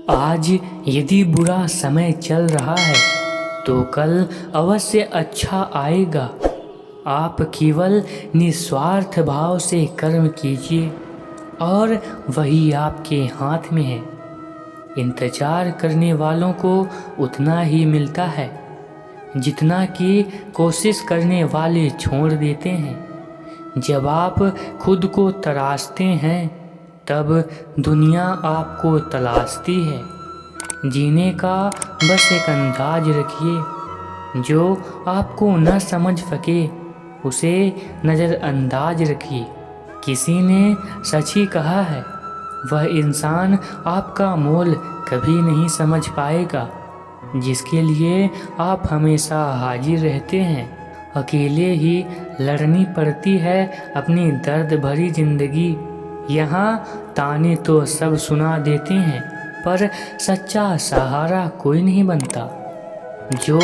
आज यदि बुरा समय चल रहा है तो कल अवश्य अच्छा आएगा। आप केवल निस्वार्थ भाव से कर्म कीजिए और वही आपके हाथ में है। इंतजार करने वालों को उतना ही मिलता है जितना कि कोशिश करने वाले छोड़ देते हैं। जब आप खुद को तराशते हैं तब दुनिया आपको तलाशती है। जीने का बस एक अंदाज रखिए, जो आपको न समझ सके उसे नज़रअंदाज रखिए। किसी ने सच ही कहा है, वह इंसान आपका मोल कभी नहीं समझ पाएगा जिसके लिए आप हमेशा हाजिर रहते हैं। अकेले ही लड़नी पड़ती है अपनी दर्द भरी जिंदगी। यहाँ ताने तो सब सुना देते हैं पर सच्चा सहारा कोई नहीं बनता। जो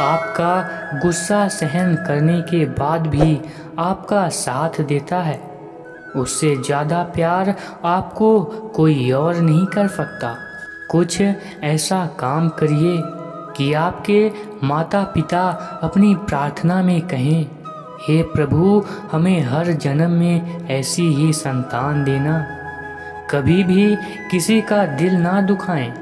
आपका गुस्सा सहन करने के बाद भी आपका साथ देता है, उससे ज़्यादा प्यार आपको कोई और नहीं कर सकता। कुछ ऐसा काम करिए कि आपके माता पिता अपनी प्रार्थना में कहें, हे प्रभु, हमें हर जन्म में ऐसी ही संतान देना। कभी भी किसी का दिल ना दुखाएं,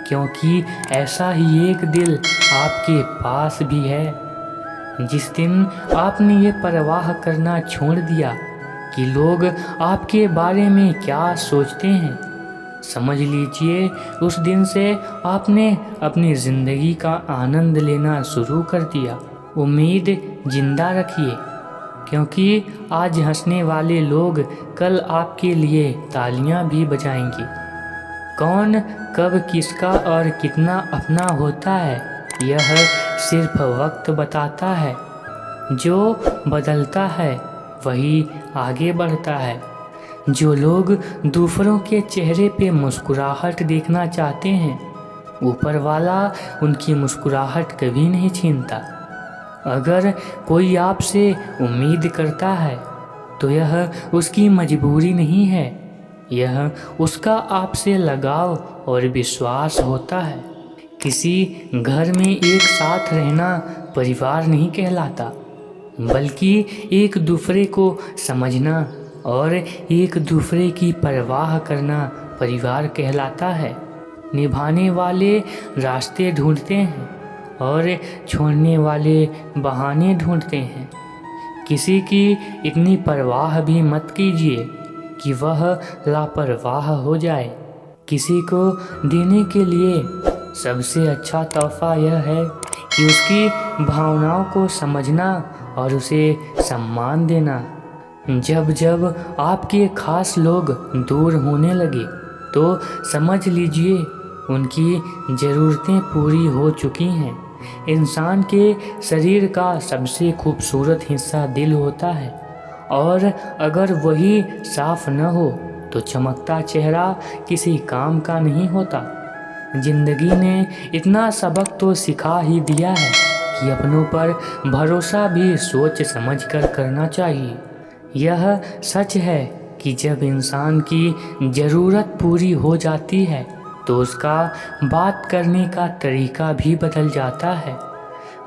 क्योंकि ऐसा ही एक दिल आपके पास भी है। जिस दिन आपने ये परवाह करना छोड़ दिया कि लोग आपके बारे में क्या सोचते हैं, समझ लीजिए उस दिन से आपने अपनी ज़िंदगी का आनंद लेना शुरू कर दिया। उम्मीद जिंदा रखिए, क्योंकि आज हंसने वाले लोग कल आपके लिए तालियां भी बजाएंगे। कौन कब किसका और कितना अपना होता है, यह सिर्फ वक्त बताता है। जो बदलता है वही आगे बढ़ता है। जो लोग दूसरों के चेहरे पे मुस्कुराहट देखना चाहते हैं, ऊपर वाला उनकी मुस्कुराहट कभी नहीं छीनता। अगर कोई आपसे उम्मीद करता है तो यह उसकी मजबूरी नहीं है, यह उसका आपसे लगाव और विश्वास होता है। किसी घर में एक साथ रहना परिवार नहीं कहलाता, बल्कि एक दूसरे को समझना और एक दूसरे की परवाह करना परिवार कहलाता है। निभाने वाले रास्ते ढूंढते हैं और छोड़ने वाले बहाने ढूंढते हैं। किसी की इतनी परवाह भी मत कीजिए कि वह लापरवाह हो जाए। किसी को देने के लिए सबसे अच्छा तोहफा यह है कि उसकी भावनाओं को समझना और उसे सम्मान देना। जब जब आपके खास लोग दूर होने लगे तो समझ लीजिए उनकी ज़रूरतें पूरी हो चुकी हैं। इंसान के शरीर का सबसे खूबसूरत हिस्सा दिल होता है, और अगर वही साफ न हो तो चमकता चेहरा किसी काम का नहीं होता। जिंदगी ने इतना सबक तो सिखा ही दिया है कि अपनों पर भरोसा भी सोच समझ कर करना चाहिए। यह सच है कि जब इंसान की ज़रूरत पूरी हो जाती है तो उसका बात करने का तरीका भी बदल जाता है।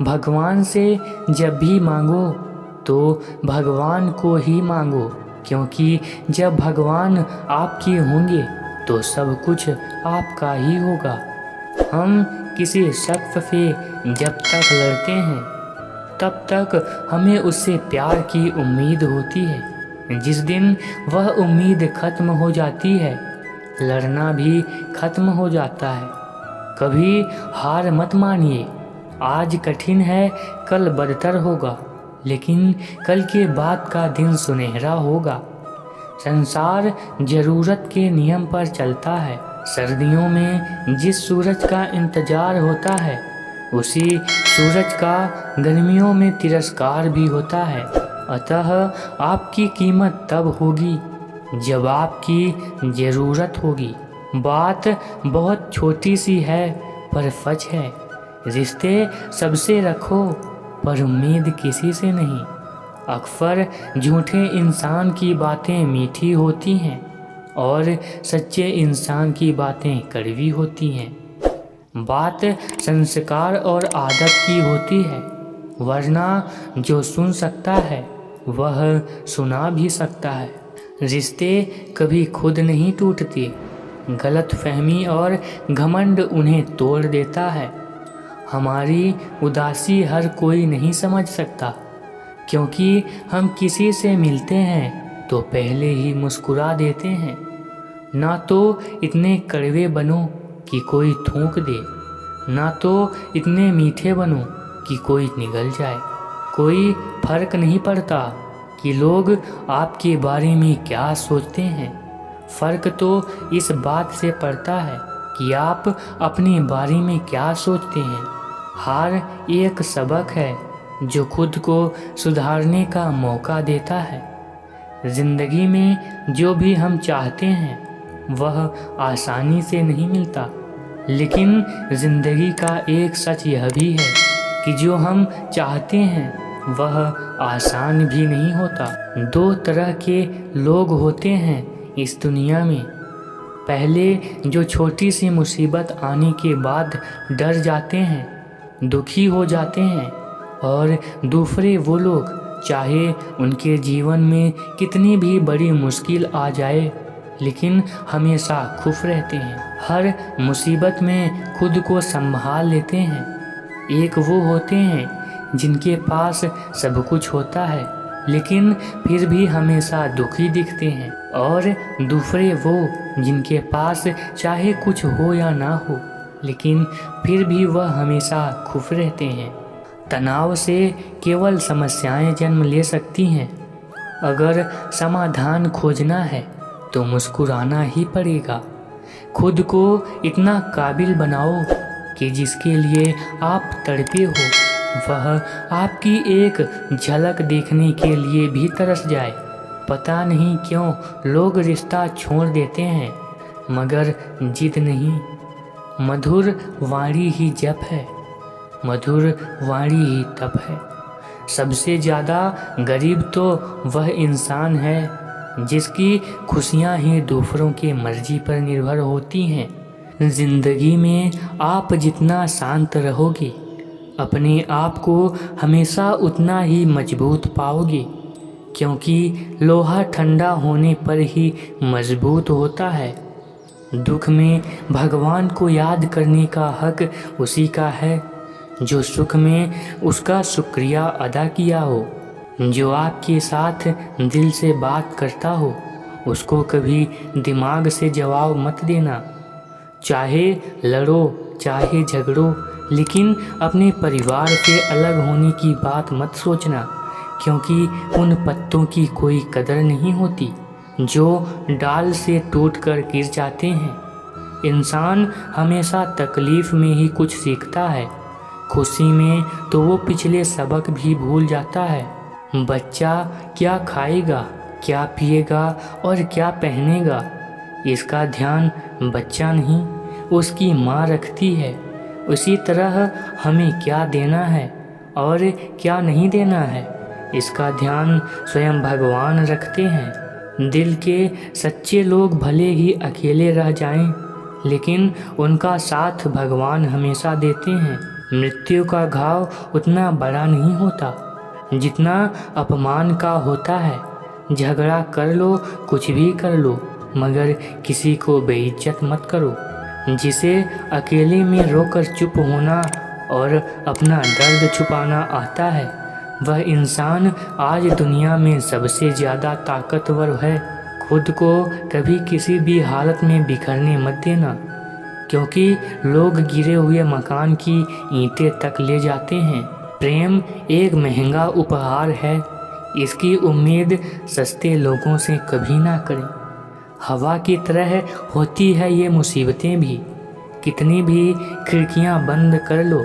भगवान से जब भी मांगो तो भगवान को ही मांगो, क्योंकि जब भगवान आपके होंगे तो सब कुछ आपका ही होगा। हम किसी शख्स से जब तक लड़ते हैं तब तक हमें उससे प्यार की उम्मीद होती है। जिस दिन वह उम्मीद खत्म हो जाती है, लड़ना भी खत्म हो जाता है। कभी हार मत मानिए। आज कठिन है, कल बदतर होगा, लेकिन कल के बाद का दिन सुनहरा होगा। संसार ज़रूरत के नियम पर चलता है। सर्दियों में जिस सूरज का इंतजार होता है, उसी सूरज का गर्मियों में तिरस्कार भी होता है। अतः आपकी कीमत तब होगी जब आपकी ज़रूरत होगी। बात बहुत छोटी सी है पर सच है। रिश्ते सबसे रखो पर उम्मीद किसी से नहीं। अक्सर झूठे इंसान की बातें मीठी होती हैं और सच्चे इंसान की बातें कड़वी होती हैं। बात संस्कार और आदत की होती है, वरना जो सुन सकता है वह सुना भी सकता है। रिश्ते कभी खुद नहीं टूटते, गलतफहमी और घमंड उन्हें तोड़ देता है। हमारी उदासी हर कोई नहीं समझ सकता, क्योंकि हम किसी से मिलते हैं तो पहले ही मुस्कुरा देते हैं। ना तो इतने कड़वे बनो कि कोई थूक दे, ना तो इतने मीठे बनो कि कोई निगल जाए। कोई फर्क नहीं पड़ता कि लोग आपके बारे में क्या सोचते हैं, फ़र्क तो इस बात से पड़ता है कि आप अपने बारे में क्या सोचते हैं। हार एक सबक है जो खुद को सुधारने का मौका देता है। ज़िंदगी में जो भी हम चाहते हैं वह आसानी से नहीं मिलता, लेकिन ज़िंदगी का एक सच यह भी है कि जो हम चाहते हैं वह आसान भी नहीं होता। दो तरह के लोग होते हैं इस दुनिया में। पहले जो छोटी सी मुसीबत आने के बाद डर जाते हैं, दुखी हो जाते हैं, और दूसरे वो लोग चाहे उनके जीवन में कितनी भी बड़ी मुश्किल आ जाए लेकिन हमेशा खुश रहते हैं, हर मुसीबत में खुद को संभाल लेते हैं। एक वो होते हैं जिनके पास सब कुछ होता है लेकिन फिर भी हमेशा दुखी दिखते हैं, और दूसरे वो जिनके पास चाहे कुछ हो या ना हो लेकिन फिर भी वह हमेशा खुश रहते हैं। तनाव से केवल समस्याएं जन्म ले सकती हैं। अगर समाधान खोजना है तो मुस्कुराना ही पड़ेगा। खुद को इतना काबिल बनाओ कि जिसके लिए आप तड़पे हो वह आपकी एक झलक देखने के लिए भी तरस जाए। पता नहीं क्यों लोग रिश्ता छोड़ देते हैं, मगर जिद नहीं। मधुर वाणी ही जप है, मधुर वाणी ही तप है। सबसे ज़्यादा गरीब तो वह इंसान है जिसकी खुशियाँ ही दूसरों की मर्जी पर निर्भर होती हैं। ज़िंदगी में आप जितना शांत रहोगे अपने आप को हमेशा उतना ही मजबूत पाओगे, क्योंकि लोहा ठंडा होने पर ही मजबूत होता है। दुख में भगवान को याद करने का हक उसी का है जो सुख में उसका शुक्रिया अदा किया हो। जो आपके साथ दिल से बात करता हो उसको कभी दिमाग से जवाब मत देना। चाहे लड़ो चाहे झगड़ो, लेकिन अपने परिवार से अलग होने की बात मत सोचना, क्योंकि उन पत्तों की कोई कदर नहीं होती जो डाल से टूटकर गिर जाते हैं। इंसान हमेशा तकलीफ़ में ही कुछ सीखता है, खुशी में तो वो पिछले सबक भी भूल जाता है। बच्चा क्या खाएगा, क्या पिएगा और क्या पहनेगा, इसका ध्यान बच्चा नहीं उसकी माँ रखती है। उसी तरह हमें क्या देना है और क्या नहीं देना है, इसका ध्यान स्वयं भगवान रखते हैं। दिल के सच्चे लोग भले ही अकेले रह जाएं, लेकिन उनका साथ भगवान हमेशा देते हैं। मृत्यु का घाव उतना बड़ा नहीं होता जितना अपमान का होता है। झगड़ा कर लो, कुछ भी कर लो, मगर किसी को बेइज्जत मत करो। जिसे अकेले में रोकर चुप होना और अपना दर्द छुपाना आता है, वह इंसान आज दुनिया में सबसे ज़्यादा ताकतवर है। खुद को कभी किसी भी हालत में बिखरने मत देना, क्योंकि लोग गिरे हुए मकान की ईंटें तक ले जाते हैं। प्रेम एक महंगा उपहार है, इसकी उम्मीद सस्ते लोगों से कभी ना करें। हवा की तरह होती है ये मुसीबतें भी, कितनी भी खिड़कियां बंद कर लो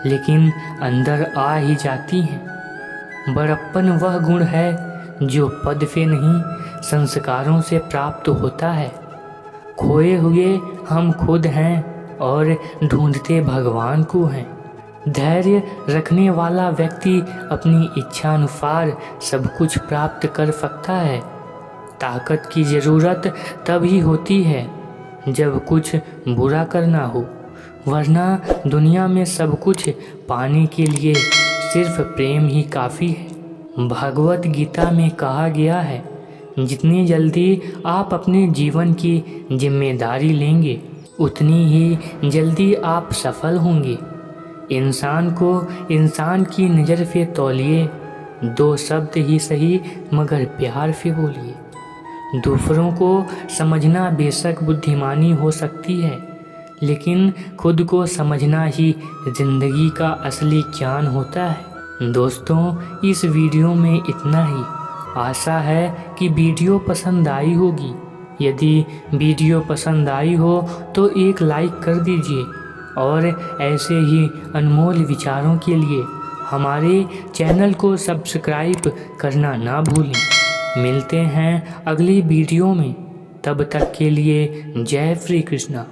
लेकिन अंदर आ ही जाती हैं। बड़प्पन वह गुण है जो पद से नहीं संस्कारों से प्राप्त होता है। खोए हुए हम खुद हैं और ढूंढते भगवान को हैं। धैर्य रखने वाला व्यक्ति अपनी इच्छानुसार सब कुछ प्राप्त कर सकता है। ताकत की ज़रूरत तभी होती है जब कुछ बुरा करना हो, वरना दुनिया में सब कुछ पाने के लिए सिर्फ प्रेम ही काफ़ी है। भगवत गीता में कहा गया है, जितनी जल्दी आप अपने जीवन की जिम्मेदारी लेंगे उतनी ही जल्दी आप सफल होंगे। इंसान को इंसान की नज़र से तौलिए, 2 शब्द ही सही मगर प्यार से बोलिए। दूसरों को समझना बेशक बुद्धिमानी हो सकती है, लेकिन खुद को समझना ही ज़िंदगी का असली ज्ञान होता है। दोस्तों, इस वीडियो में इतना ही। आशा है कि वीडियो पसंद आई होगी। यदि वीडियो पसंद आई हो तो एक लाइक कर दीजिए और ऐसे ही अनमोल विचारों के लिए हमारे चैनल को सब्सक्राइब करना ना भूलें। मिलते हैं अगली वीडियो में, तब तक के लिए जय श्री कृष्णा।